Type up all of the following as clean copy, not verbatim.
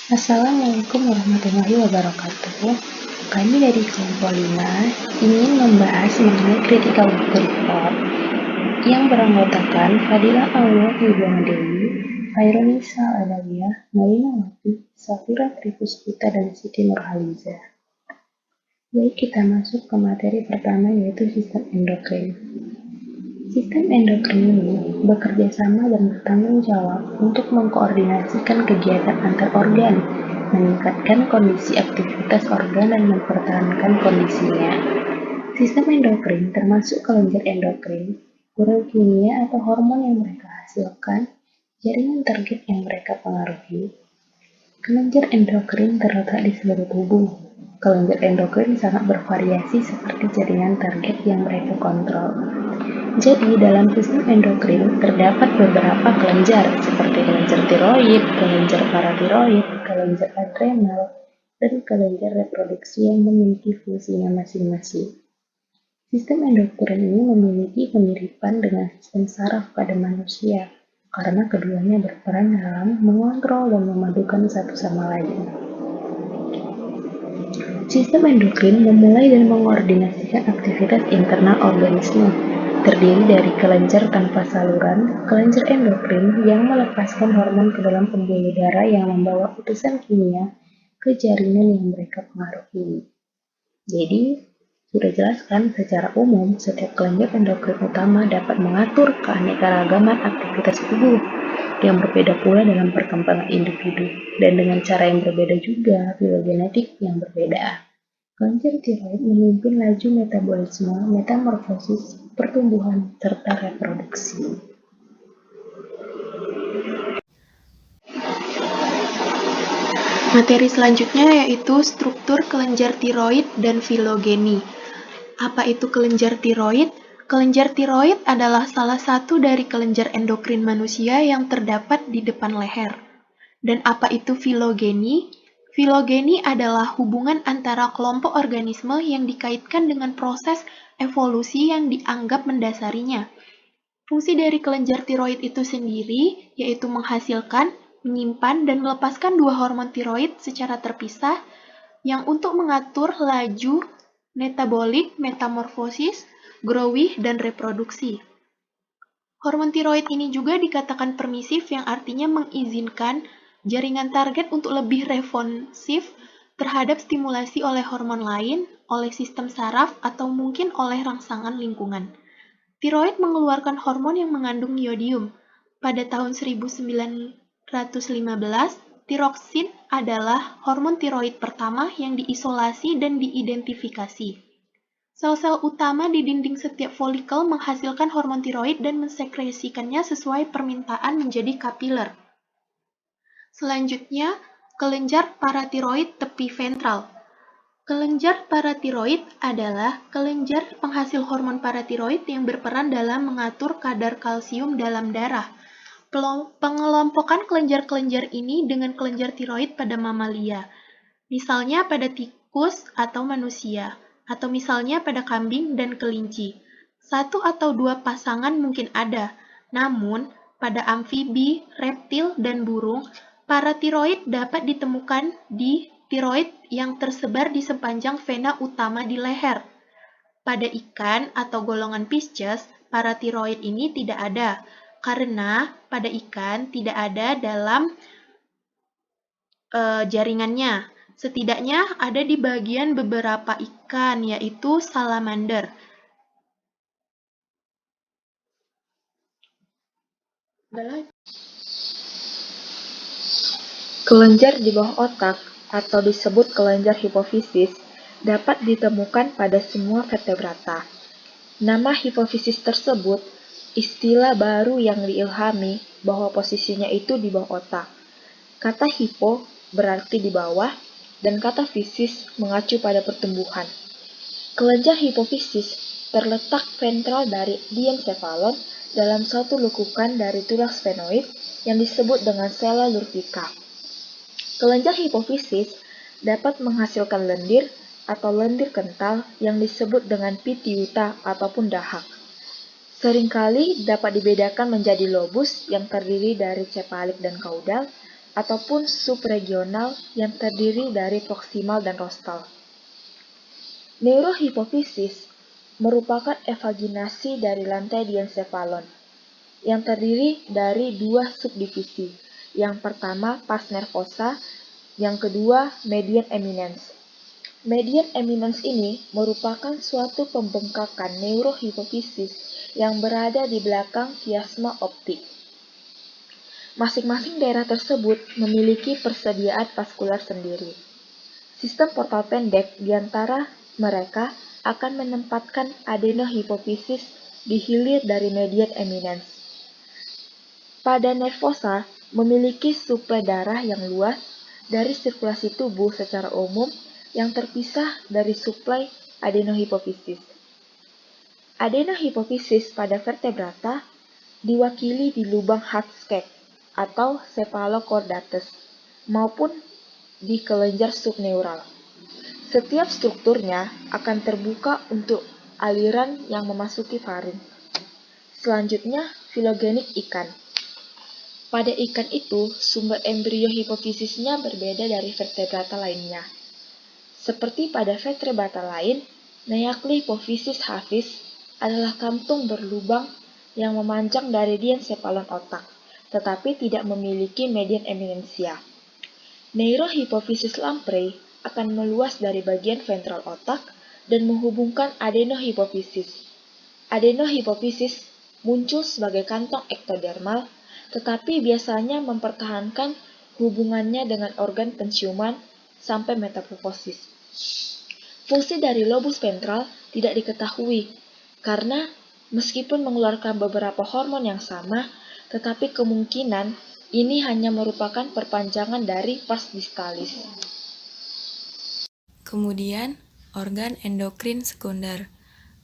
Assalamualaikum warahmatullahi wabarakatuh. Kami dari kelompok 5 ingin membahas mengenai critical report yang beranggotakan Fadilah Aulia Wibawa Dewi, Hairunisa Adawiyah, Marina Wati, Safira Tripuspita, dan Siti Nurhaliza. Baik, kita masuk ke materi pertama, yaitu sistem endokrin. Sistem endokrin ini bekerja sama dan bertanggung jawab untuk mengkoordinasikan kegiatan antar organ, meningkatkan kondisi aktivitas organ dan mempertahankan kondisinya. Sistem endokrin termasuk kelenjar endokrin, urai kimia atau hormon yang mereka hasilkan, jaringan target yang mereka pengaruhi. Kelenjar endokrin terletak di seluruh tubuh. Kelenjar endokrin sangat bervariasi seperti jaringan target yang mereka kontrol. Jadi, dalam sistem endokrin terdapat beberapa kelenjar seperti kelenjar tiroid, kelenjar paratiroid, kelenjar adrenal, dan kelenjar reproduksi yang memiliki fungsinya masing-masing. Sistem endokrin ini memiliki kemiripan dengan sistem saraf pada manusia karena keduanya berperan dalam mengontrol dan memadukan satu sama lain. Sistem endokrin memulai dan mengkoordinasikan aktivitas internal organisme. Terdiri dari kelenjar tanpa saluran, kelenjar endokrin yang melepaskan hormon ke dalam pembuluh darah yang membawa utusan kimia ke jaringan yang mereka pengaruhi. Jadi, sudah jelaskan secara umum, setiap kelenjar endokrin utama dapat mengatur keanekaragaman aktivitas tubuh yang berbeda pula dalam perkembangan individu, dan dengan cara yang berbeda juga filogenetik yang berbeda. Kelenjar tiroid memimpin laju metabolisme, metamorfosis, pertumbuhan, serta reproduksi. Materi selanjutnya yaitu struktur kelenjar tiroid dan filogeni. Apa itu kelenjar tiroid? Kelenjar tiroid adalah salah satu dari kelenjar endokrin manusia yang terdapat di depan leher. Dan apa itu filogeni? Filogeni adalah hubungan antara kelompok organisme yang dikaitkan dengan proses evolusi yang dianggap mendasarinya. Fungsi dari kelenjar tiroid itu sendiri yaitu menghasilkan, menyimpan, dan melepaskan dua hormon tiroid secara terpisah yang untuk mengatur laju metabolik, metamorfosis, growth, dan reproduksi. Hormon tiroid ini juga dikatakan permisif yang artinya mengizinkan jaringan target untuk lebih responsif terhadap stimulasi oleh hormon lain, oleh sistem saraf, atau mungkin oleh rangsangan lingkungan. Tiroid mengeluarkan hormon yang mengandung iodium. Pada tahun 1915, tiroksin adalah hormon tiroid pertama yang diisolasi dan diidentifikasi. Sel-sel utama di dinding setiap folikel menghasilkan hormon tiroid dan mensekresikannya sesuai permintaan menjadi kapiler. Selanjutnya, kelenjar paratiroid tepi ventral. Kelenjar paratiroid adalah kelenjar penghasil hormon paratiroid yang berperan dalam mengatur kadar kalsium dalam darah. Pengelompokan kelenjar-kelenjar ini dengan kelenjar tiroid pada mamalia, misalnya pada tikus atau manusia, atau misalnya pada kambing dan kelinci. Satu atau dua pasangan mungkin ada, namun pada amfibi, reptil, dan burung, paratiroid dapat ditemukan di tiroid yang tersebar di sepanjang vena utama di leher. Pada ikan atau golongan Pisces, paratiroid ini tidak ada, karena pada ikan tidak ada dalam jaringannya. Setidaknya ada di bagian beberapa ikan, yaitu salamander. Kelenjar di bawah otak, atau disebut kelenjar hipofisis, dapat ditemukan pada semua vertebrata. Nama hipofisis tersebut istilah baru yang diilhami bahwa posisinya itu di bawah otak. Kata hipo berarti di bawah, dan kata fisis mengacu pada pertumbuhan. Kelenjar hipofisis terletak ventral dari diencephalon dalam satu lekukan dari tulang sphenoid yang disebut dengan sela lurtica. Kelenjar hipofisis dapat menghasilkan lendir atau lendir kental yang disebut dengan pituita ataupun dahak. Seringkali dapat dibedakan menjadi lobus yang terdiri dari cepalik dan kaudal, ataupun subregional yang terdiri dari proksimal dan rostal. Neurohipofisis merupakan evaginasi dari lantai diencephalon yang terdiri dari dua subdivisi. Yang pertama pars nervosa, yang kedua median eminence. Median eminence ini merupakan suatu pembengkakan neurohipofisis yang berada di belakang kiasma optik. Masing-masing daerah tersebut memiliki persediaan vaskular sendiri. Sistem portal pendek di antara mereka akan menempatkan adenohipofisis di hilir dari median eminence. Pada nervosa memiliki suplai darah yang luas dari sirkulasi tubuh secara umum yang terpisah dari suplai adenohipofisis. Adenohipofisis pada vertebrata diwakili di lubang Hutschke atau cephalochordatus maupun di kelenjar subneural. Setiap strukturnya akan terbuka untuk aliran yang memasuki faring. Selanjutnya, filogenik ikan. Pada ikan itu, sumber embrio hipofisisnya berbeda dari vertebrata lainnya. Seperti pada vertebrata lain, Neakli hipofisis hafiz adalah kantung berlubang yang memanjang dari diencephalon otak, tetapi tidak memiliki median eminensia. Neurohipofisis lamprey akan meluas dari bagian ventral otak dan menghubungkan adenohipofisis. Adenohipofisis muncul sebagai kantong ektodermal, tetapi biasanya mempertahankan hubungannya dengan organ penciuman sampai metaprofosis. Fungsi dari lobus ventral tidak diketahui karena meskipun mengeluarkan beberapa hormon yang sama, tetapi kemungkinan ini hanya merupakan perpanjangan dari pars distalis. Kemudian, organ endokrin sekunder.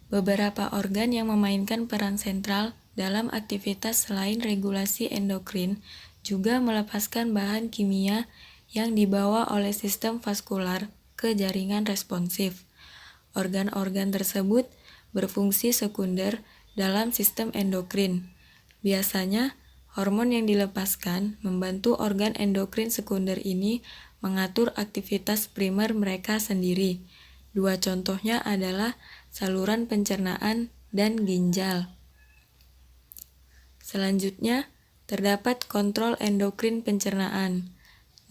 Beberapa organ yang memainkan peran sentral dalam aktivitas selain regulasi endokrin juga melepaskan bahan kimia yang dibawa oleh sistem vaskular ke jaringan responsif. Organ-organ tersebut berfungsi sekunder dalam sistem endokrin. Biasanya, hormon yang dilepaskan membantu organ endokrin sekunder ini mengatur aktivitas primer mereka sendiri. Dua contohnya adalah saluran pencernaan dan ginjal. Selanjutnya, terdapat kontrol endokrin pencernaan.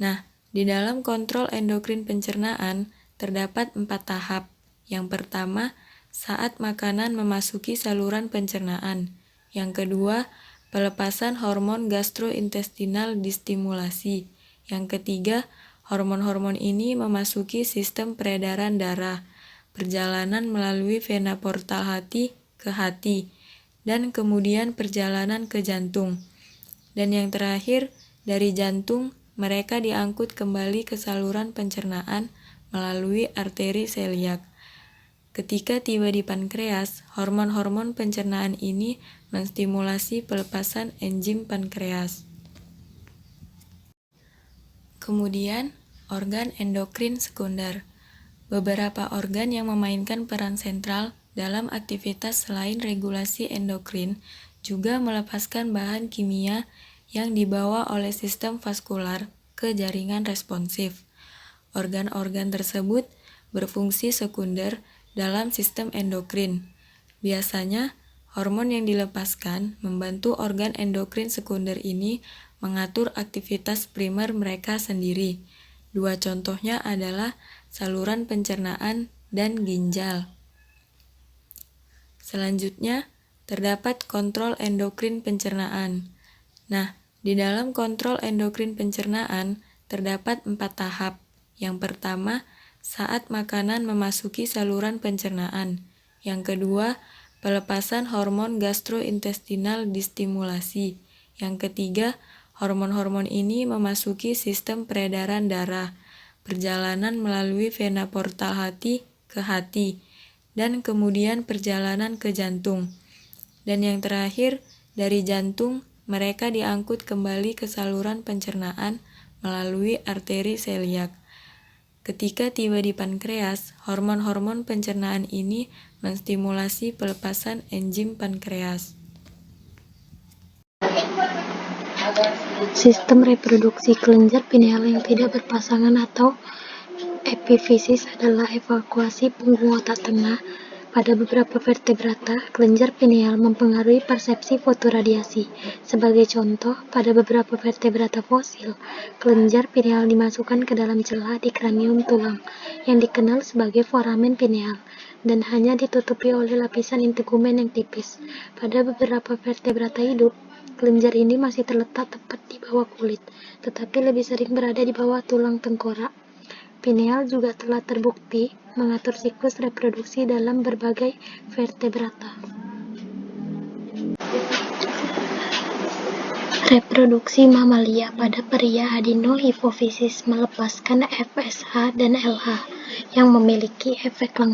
Nah, di dalam kontrol endokrin pencernaan terdapat 4 tahap. Yang pertama, saat makanan memasuki saluran pencernaan. Yang kedua, pelepasan hormon gastrointestinal distimulasi. Yang ketiga, hormon-hormon ini memasuki sistem peredaran darah, perjalanan melalui vena portal hati ke hati, dan kemudian perjalanan ke jantung. Dan yang terakhir, dari jantung, mereka diangkut kembali ke saluran pencernaan melalui arteri seliak. Ketika tiba di pankreas, hormon-hormon pencernaan ini menstimulasi pelepasan enzim pankreas. Kemudian, organ endokrin sekunder. Beberapa organ yang memainkan peran sentral dalam aktivitas selain regulasi endokrin juga melepaskan bahan kimia yang dibawa oleh sistem vaskular ke jaringan responsif. Organ-organ tersebut berfungsi sekunder dalam sistem endokrin. Biasanya, hormon yang dilepaskan membantu organ endokrin sekunder ini mengatur aktivitas primer mereka sendiri. Dua contohnya adalah saluran pencernaan dan ginjal. Selanjutnya, terdapat kontrol endokrin pencernaan. Nah, di dalam kontrol endokrin pencernaan terdapat 4 tahap. Yang pertama, saat makanan memasuki saluran pencernaan. Yang kedua, pelepasan hormon gastrointestinal distimulasi. Yang ketiga, hormon-hormon ini memasuki sistem peredaran darah, perjalanan melalui vena portal hati ke hati, dan kemudian perjalanan ke jantung. Dan yang terakhir, dari jantung, mereka diangkut kembali ke saluran pencernaan melalui arteri seliak. Ketika tiba di pankreas, hormon-hormon pencernaan ini menstimulasi pelepasan enzim pankreas. Sistem reproduksi kelenjar pineal yang tidak berpasangan atau epifisis adalah evakuasi punggung otak tengah. Pada beberapa vertebrata, kelenjar pineal mempengaruhi persepsi fotoradiasi. Sebagai contoh, pada beberapa vertebrata fosil, kelenjar pineal dimasukkan ke dalam celah di kranium tulang, yang dikenal sebagai foramen pineal, dan hanya ditutupi oleh lapisan integumen yang tipis. Pada beberapa vertebrata hidup, kelenjar ini masih terletak tepat di bawah kulit, tetapi lebih sering berada di bawah tulang tengkorak. Pineal juga telah terbukti mengatur siklus reproduksi dalam berbagai vertebrata. Reproduksi mamalia pada pria adenohipofisis melepaskan FSH dan LH yang memiliki efek langsung